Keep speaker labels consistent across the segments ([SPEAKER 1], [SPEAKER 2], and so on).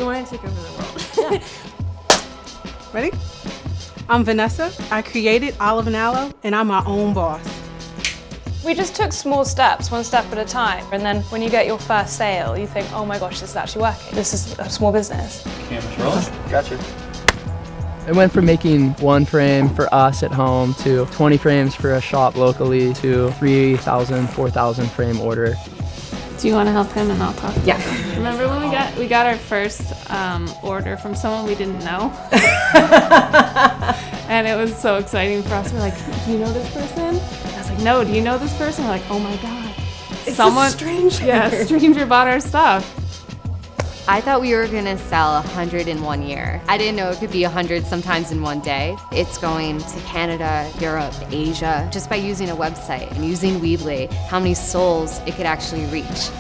[SPEAKER 1] We want to take over the world.
[SPEAKER 2] Ready? I'm Vanessa. I created Olive and Aloe, and I'm my own boss.
[SPEAKER 3] We just took small steps, one step at a time. And then when you get your first sale, you think, oh my gosh, this is actually working. This is a small business.
[SPEAKER 4] Camera's rolling. Gotcha.
[SPEAKER 5] It went from making 1 frame for us at home to 20 frames for a shop locally to 3,000, 4,000 frame order.
[SPEAKER 1] Do you want to help him and I'll talk?
[SPEAKER 6] Yeah.
[SPEAKER 1] Remember when we got our first order from someone we didn't know? And it was so exciting for us. We're like, do you know this person? I was like, no, do you know this person? We're like, oh my God.
[SPEAKER 6] It's a stranger.
[SPEAKER 1] Yeah, a stranger bought our stuff.
[SPEAKER 6] I thought we were gonna sell 100 in 1 year. I didn't know it could be 100 sometimes in one day. It's going to Canada, Europe, Asia, just by using a website and using Weebly, how many souls it could actually reach.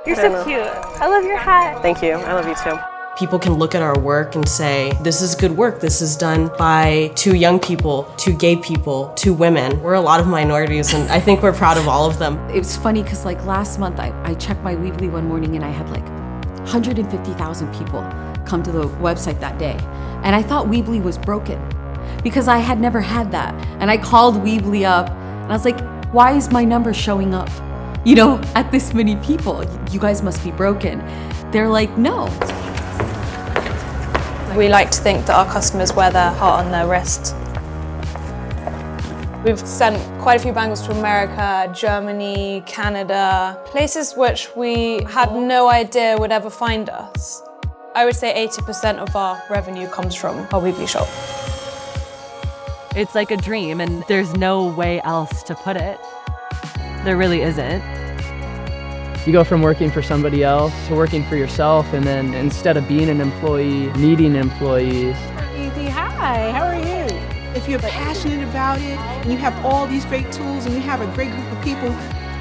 [SPEAKER 3] You're so cute. I love your hat.
[SPEAKER 7] Thank you. I love you too.
[SPEAKER 8] People can look at our work and say, this is good work. This is done by 2 young people, 2 gay people, 2 women. We're a lot of minorities, and I think we're proud of all of them.
[SPEAKER 9] It was funny because like last month, I checked my Weebly one morning and I had like 150,000 people come to the website that day. And I thought Weebly was broken because I had never had that. And I called Weebly up and I was like, why is my number showing up, you know, at this many people? You guys must be broken. They're like, no.
[SPEAKER 3] We like to think that our customers wear their heart on their wrist. We've sent quite a few bangles to America, Germany, Canada, places which we had no idea would ever find us. I would say 80% of our revenue comes from our Weebly shop.
[SPEAKER 10] It's like a dream, and there's no way else to put it. There really isn't.
[SPEAKER 5] You go from working for somebody else to working for yourself, and then instead of being an employee, needing employees.
[SPEAKER 2] Easy, hi, how are you? If you're passionate about it, and you have all these great tools, and you have a great group of people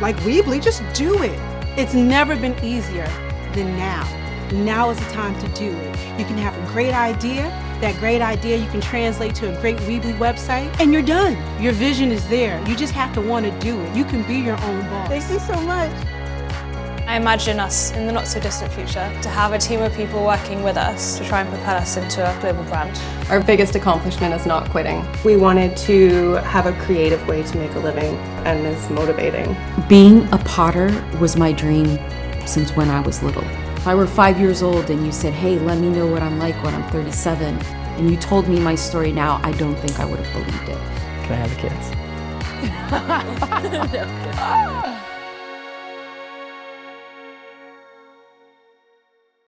[SPEAKER 2] like Weebly, just do it. It's never been easier than now. Now is the time to do it. You can have a great idea. That great idea you can translate to a great Weebly website, and you're done. Your vision is there. You just have to want to do it. You can be your own boss. Thank you so much.
[SPEAKER 3] I imagine us in the not so distant future to have a team of people working with us to try and propel us into a global brand.
[SPEAKER 7] Our biggest accomplishment is not quitting.
[SPEAKER 8] We wanted to have a creative way to make a living, and it's motivating.
[SPEAKER 9] Being a potter was my dream since when I was little. If I were 5 years old and you said, hey, let me know what I'm like when I'm 37, and you told me my story now, I don't think I would have believed it.
[SPEAKER 5] Can I have the kids?
[SPEAKER 1] No,